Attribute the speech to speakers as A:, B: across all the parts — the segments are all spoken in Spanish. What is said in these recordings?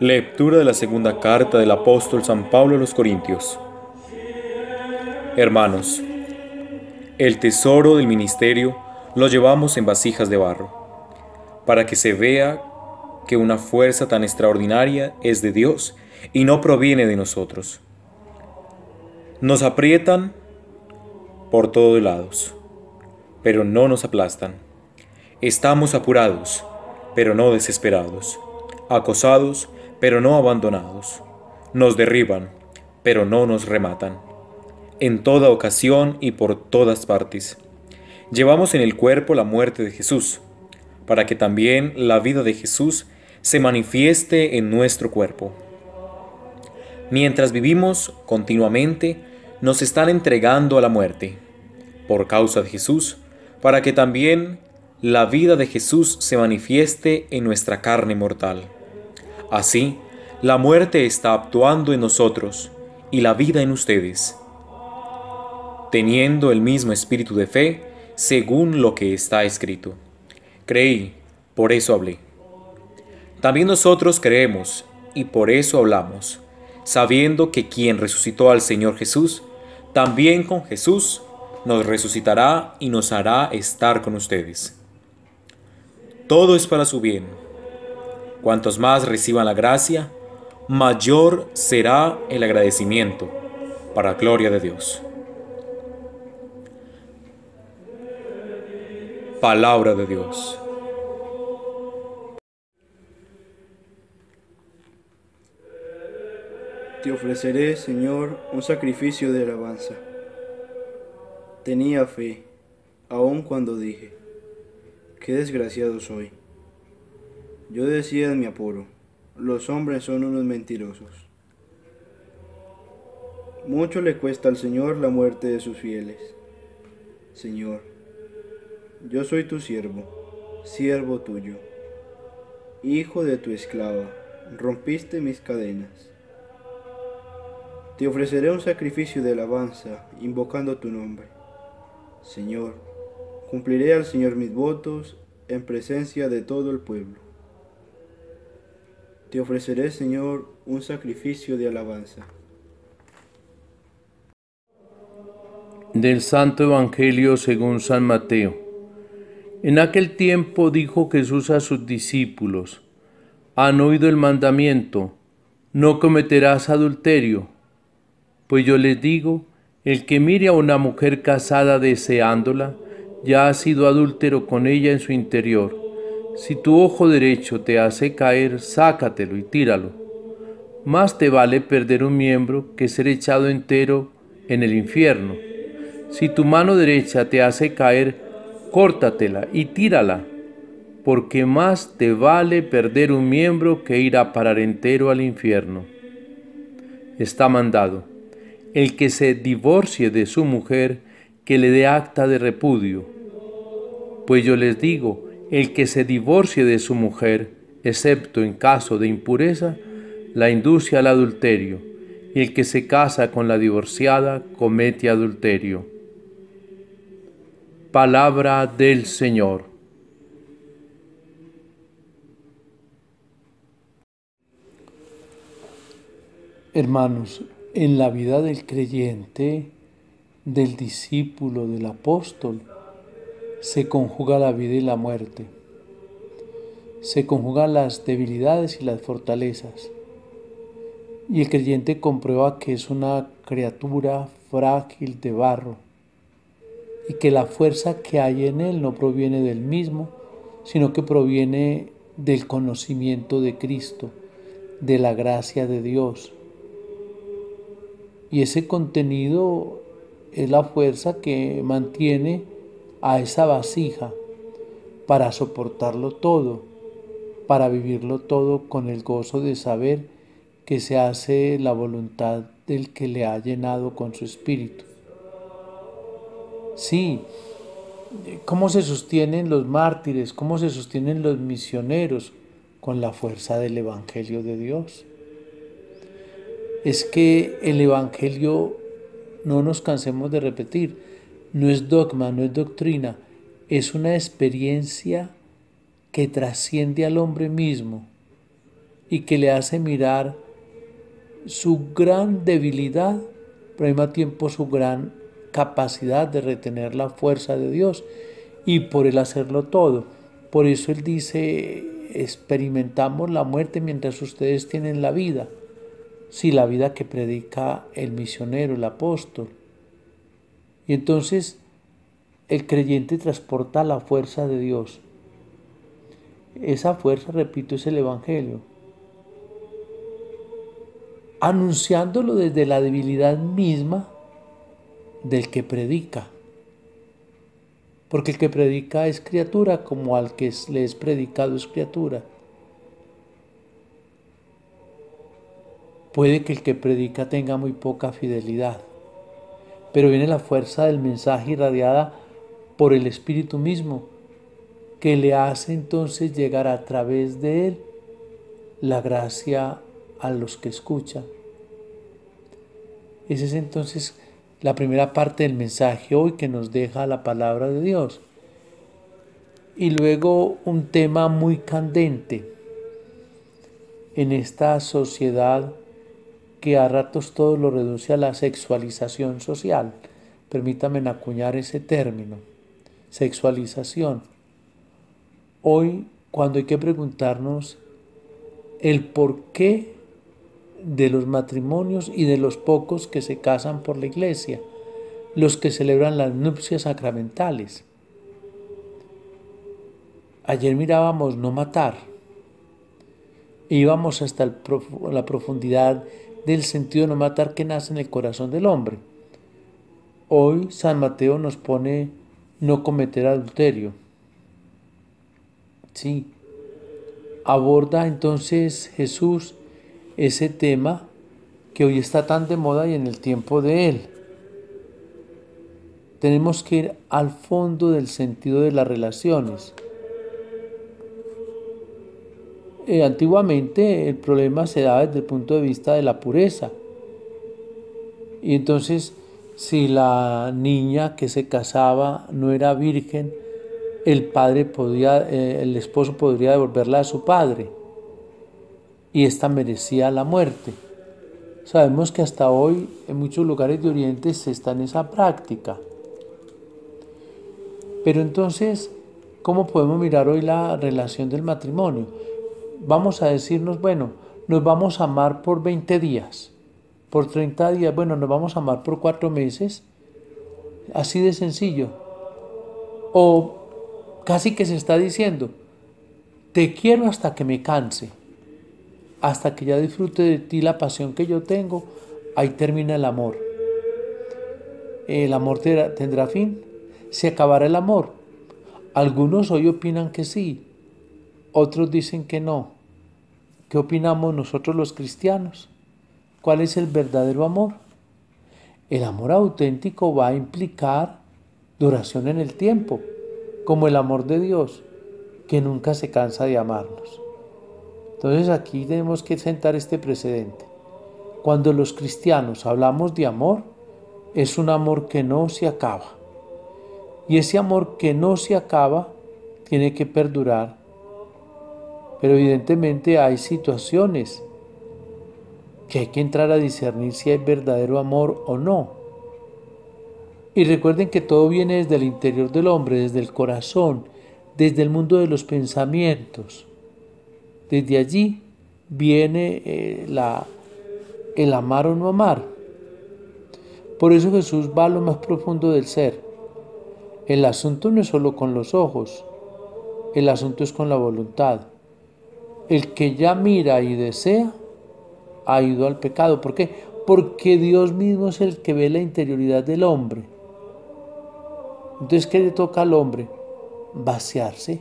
A: Lectura de la segunda carta del apóstol San Pablo a los Corintios. Hermanos, el tesoro del ministerio lo llevamos en vasijas de barro, para que se vea que una fuerza tan extraordinaria es de Dios y no proviene de nosotros. Nos aprietan por todos lados, pero no nos aplastan. Estamos apurados, pero no desesperados. Acosados, pero no abandonados. Nos derriban, pero no nos rematan. En toda ocasión y por todas partes. Llevamos en el cuerpo la muerte de Jesús, para que también la vida de Jesús se manifieste en nuestro cuerpo. Mientras vivimos continuamente, nos están entregando a la muerte, por causa de Jesús, para que también la vida de Jesús se manifieste en nuestra carne mortal. Así, la muerte está actuando en nosotros y la vida en ustedes, teniendo el mismo espíritu de fe, según lo que está escrito. Creí, por eso hablé. También nosotros creemos y por eso hablamos, sabiendo que quien resucitó al Señor Jesús, también con Jesús nos resucitará y nos hará estar con ustedes. Todo es para su bien. Cuantos más reciban la gracia, mayor será el agradecimiento, para gloria de Dios. Palabra de Dios.
B: Te ofreceré, Señor, un sacrificio de alabanza. Tenía fe, aun cuando dije, qué desgraciado soy. Yo decía en mi apuro, los hombres son unos mentirosos. Mucho le cuesta al Señor la muerte de sus fieles. Señor, yo soy tu siervo, siervo tuyo, hijo de tu esclava, rompiste mis cadenas. Te ofreceré un sacrificio de alabanza, invocando tu nombre. Señor, cumpliré al Señor mis votos en presencia de todo el pueblo. Te ofreceré, Señor, un sacrificio de alabanza.
C: Del Santo Evangelio según San Mateo. En aquel tiempo dijo Jesús a sus discípulos: ¿Han oído el mandamiento? No cometerás adulterio. Pues yo les digo, el que mire a una mujer casada deseándola, ya ha sido adúltero con ella en su interior. Si tu ojo derecho te hace caer, sácatelo y tíralo. Más te vale perder un miembro que ser echado entero en el infierno. Si tu mano derecha te hace caer, córtatela y tírala, porque más te vale perder un miembro que ir a parar entero al infierno. Está mandado: el que se divorcie de su mujer, que le dé acta de repudio. Pues yo les digo, el que se divorcie de su mujer, excepto en caso de impureza, la induce al adulterio, y el que se casa con la divorciada comete adulterio. Palabra del Señor. Hermanos, en la vida del creyente, del discípulo, del apóstol, se conjuga la vida y la muerte. Se conjugan las debilidades y las fortalezas. Y el creyente comprueba que es una criatura frágil de barro y que la fuerza que hay en él no proviene del mismo, sino que proviene del conocimiento de Cristo, de la gracia de Dios. Y ese contenido es la fuerza que mantiene a esa vasija para soportarlo todo, para vivirlo todo con el gozo de saber que se hace la voluntad del que le ha llenado con su espíritu. Sí, ¿cómo se sostienen los mártires? ¿Cómo se sostienen los misioneros? Con la fuerza del Evangelio de Dios. Es que el Evangelio, no nos cansemos de repetir, no es dogma, no es doctrina, es una experiencia que trasciende al hombre mismo y que le hace mirar su gran debilidad, pero al mismo tiempo su gran capacidad de retener la fuerza de Dios y por él hacerlo todo. Por eso él dice, experimentamos la muerte mientras ustedes tienen la vida. Sí, la vida que predica el misionero, el apóstol. Y entonces el creyente transporta la fuerza de Dios. Esa fuerza, repito, es el Evangelio. Anunciándolo desde la debilidad misma del que predica. Porque el que predica es criatura, como al que le es predicado es criatura. Puede que el que predica tenga muy poca fidelidad, pero viene la fuerza del mensaje irradiada por el Espíritu mismo, que le hace entonces llegar a través de él la gracia a los que escuchan. Esa es entonces la primera parte del mensaje hoy que nos deja la palabra de Dios. Y luego un tema muy candente en esta sociedad que a ratos todo lo reduce a la sexualización social. Permítanme acuñar ese término, sexualización. Hoy, cuando hay que preguntarnos el porqué de los matrimonios y de los pocos que se casan por la iglesia, los que celebran las nupcias sacramentales. Ayer mirábamos no matar, íbamos hasta la profundidad del sentido de no matar que nace en el corazón del hombre. Hoy San Mateo nos pone no cometer adulterio. Sí, aborda entonces Jesús ese tema que hoy está tan de moda y en el tiempo de él. Tenemos que ir al fondo del sentido de las relaciones. Antiguamente el problema se daba desde el punto de vista de la pureza. Y entonces, si la niña que se casaba no era virgen, el esposo podría devolverla a su padre. Y esta merecía la muerte. Sabemos que hasta hoy en muchos lugares de Oriente se está en esa práctica. Pero entonces, ¿cómo podemos mirar hoy la relación del matrimonio? Vamos a decirnos, bueno, nos vamos a amar por 20 días, por 30 días, bueno, nos vamos a amar por 4 meses, así de sencillo. O casi que se está diciendo, te quiero hasta que me canse, hasta que ya disfrute de ti la pasión que yo tengo, ahí termina el amor. ¿El amor tendrá fin? ¿Se acabará el amor? Algunos hoy opinan que sí, otros dicen que no. ¿Qué opinamos nosotros los cristianos? ¿Cuál es el verdadero amor? El amor auténtico va a implicar duración en el tiempo, como el amor de Dios, que nunca se cansa de amarnos. Entonces aquí tenemos que sentar este precedente. Cuando los cristianos hablamos de amor, es un amor que no se acaba. Y ese amor que no se acaba tiene que perdurar. Pero evidentemente hay situaciones que hay que entrar a discernir si hay verdadero amor o no. Y recuerden que todo viene desde el interior del hombre, desde el corazón, desde el mundo de los pensamientos. Desde allí viene el amar o no amar. Por eso Jesús va a lo más profundo del ser. El asunto no es solo con los ojos, el asunto es con la voluntad. El que ya mira y desea ha ido al pecado. ¿Por qué? Porque Dios mismo es el que ve la interioridad del hombre. Entonces, ¿qué le toca al hombre? Vaciarse.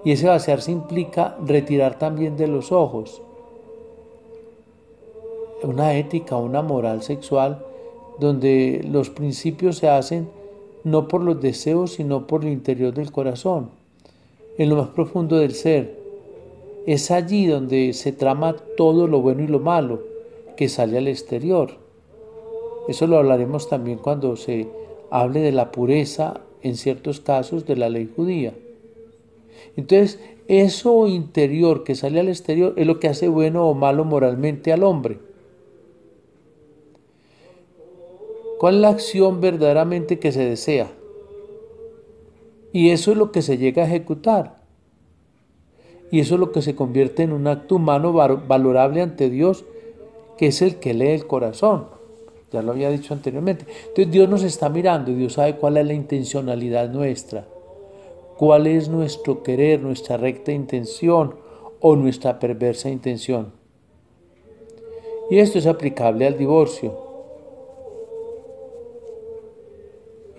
C: Y ese vaciarse implica retirar también de los ojos una ética, una moral sexual, donde los principios se hacen no por los deseos, sino por el interior del corazón, en lo más profundo del ser. Es allí donde se trama todo lo bueno y lo malo que sale al exterior. Eso lo hablaremos también cuando se hable de la pureza, en ciertos casos, de la ley judía. Entonces, eso interior que sale al exterior es lo que hace bueno o malo moralmente al hombre. ¿Cuál es la acción verdaderamente que se desea? Y eso es lo que se llega a ejecutar. Y eso es lo que se convierte en un acto humano valorable ante Dios, que es el que lee el corazón. Ya lo había dicho anteriormente. Entonces Dios nos está mirando y Dios sabe cuál es la intencionalidad nuestra. Cuál es nuestro querer, nuestra recta intención o nuestra perversa intención. Y esto es aplicable al divorcio.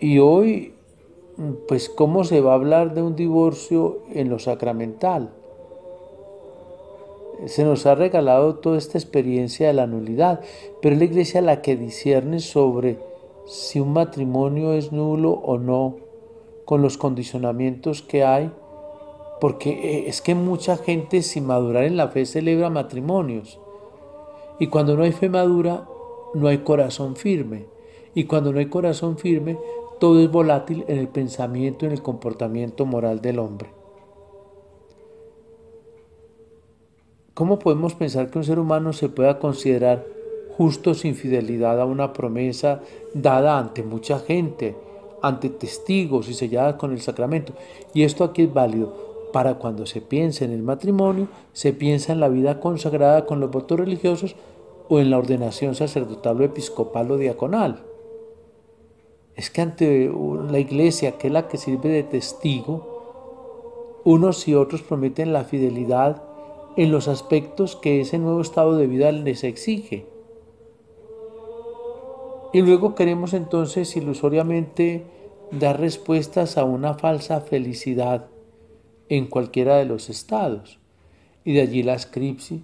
C: Y hoy, pues, ¿cómo se va a hablar de un divorcio en lo sacramental? Se nos ha regalado toda esta experiencia de la nulidad, pero es la Iglesia la que discierne sobre si un matrimonio es nulo o no, con los condicionamientos que hay, porque es que mucha gente sin madurar en la fe celebra matrimonios, y cuando no hay fe madura, no hay corazón firme, y cuando no hay corazón firme, todo es volátil en el pensamiento y en el comportamiento moral del hombre. ¿Cómo podemos pensar que un ser humano se pueda considerar justo sin fidelidad a una promesa dada ante mucha gente, ante testigos y sellada con el sacramento? Y esto aquí es válido para cuando se piensa en el matrimonio, se piensa en la vida consagrada con los votos religiosos o en la ordenación sacerdotal o episcopal o diaconal. Es que ante la Iglesia, que es la que sirve de testigo, unos y otros prometen la fidelidad en los aspectos que ese nuevo estado de vida les exige. Y luego queremos entonces ilusoriamente dar respuestas a una falsa felicidad en cualquiera de los estados. Y de allí las crisis,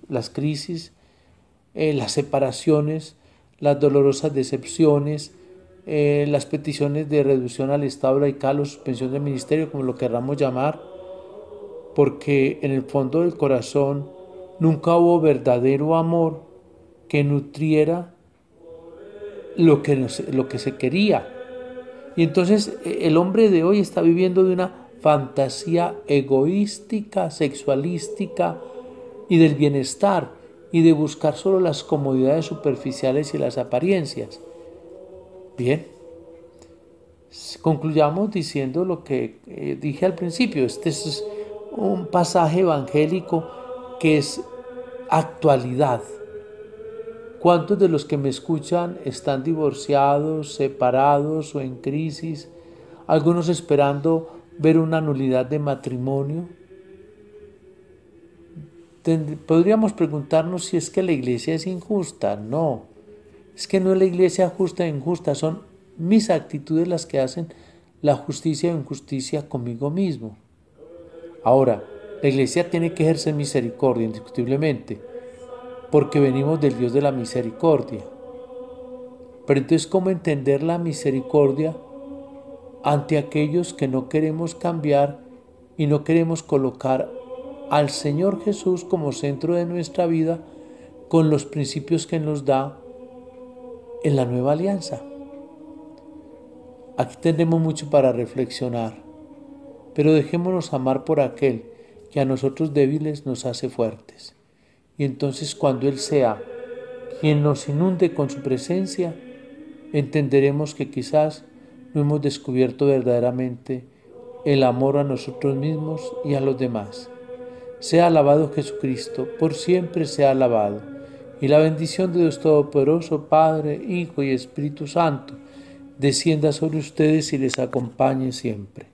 C: las separaciones, las dolorosas decepciones, las peticiones de reducción al estado laical o suspensión del ministerio, como lo querramos llamar, porque en el fondo del corazón nunca hubo verdadero amor que nutriera lo que se quería. Y entonces el hombre de hoy está viviendo de una fantasía egoística, sexualística y del bienestar y de buscar solo las comodidades superficiales y las apariencias. Bien, concluyamos diciendo lo que dije al principio. Este es un pasaje evangélico que es actualidad. ¿Cuántos de los que me escuchan están divorciados, separados o en crisis? Algunos esperando ver una nulidad de matrimonio. Podríamos preguntarnos si es que la Iglesia es injusta. No, es que no es la Iglesia justa e injusta, son mis actitudes las que hacen la justicia o injusticia conmigo mismo. Ahora, la Iglesia tiene que ejercer misericordia, indiscutiblemente, porque venimos del Dios de la misericordia. Pero entonces, ¿cómo entender la misericordia ante aquellos que no queremos cambiar y no queremos colocar al Señor Jesús como centro de nuestra vida con los principios que nos da en la nueva alianza? Aquí tenemos mucho para reflexionar. Pero dejémonos amar por aquel que a nosotros débiles nos hace fuertes. Y entonces cuando Él sea quien nos inunde con su presencia, entenderemos que quizás no hemos descubierto verdaderamente el amor a nosotros mismos y a los demás. Sea alabado Jesucristo, por siempre sea alabado. Y la bendición de Dios Todopoderoso, Padre, Hijo y Espíritu Santo, descienda sobre ustedes y les acompañe siempre.